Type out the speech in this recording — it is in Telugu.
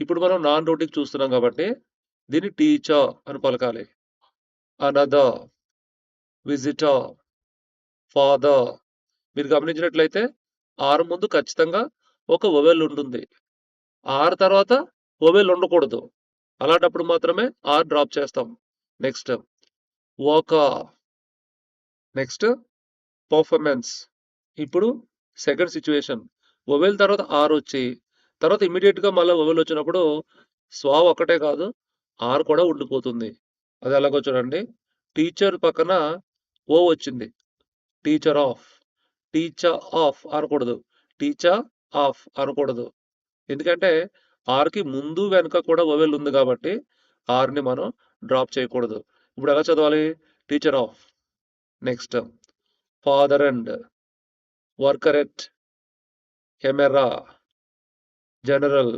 ఇప్పుడు మనం నాన్ రొటీన్ చూస్తున్నాం కాబట్టి దీన్ని టీచర్ అని పలకాలి. Another, visitor, father. మీరు గమనించినట్లయితే ఆర్ ముందు ఖచ్చితంగా ఒక వొవెల్ ఉంటుంది. ఆర్ తర్వాత వొవెల్ ఉండకూడదు. అలాంటప్పుడు మాత్రమే ఆర్ డ్రాప్ చేస్తాం. Next worker, next performance. ఇప్పుడు సెకండ్ సిచ్యువేషన్, వొవెల్ తర్వాత ఆర్ వచ్చి తర్వాత ఇమీడియట్గా మళ్ళీ వొవెల్ వచ్చినప్పుడు స్వావ్ ఒక్కటే కాదు ఆర్ కూడా ఉండిపోతుంది. అది ఎలాగో చూడండి. టీచర్ పక్కన ఓ వచ్చింది, టీచర్ ఆఫ్. టీచర్ ఆఫ్ అనకూడదు, టీచర్ ఆఫ్ అనకూడదు. ఎందుకంటే ఆర్కి ముందు వెనుక కూడా వొవెల్ ఉంది కాబట్టి ఆర్ని మనం డ్రాప్ చేయకూడదు. ఇప్పుడు ఎలా చదవాలి? Teacher of, next father and, worker at, camera, general,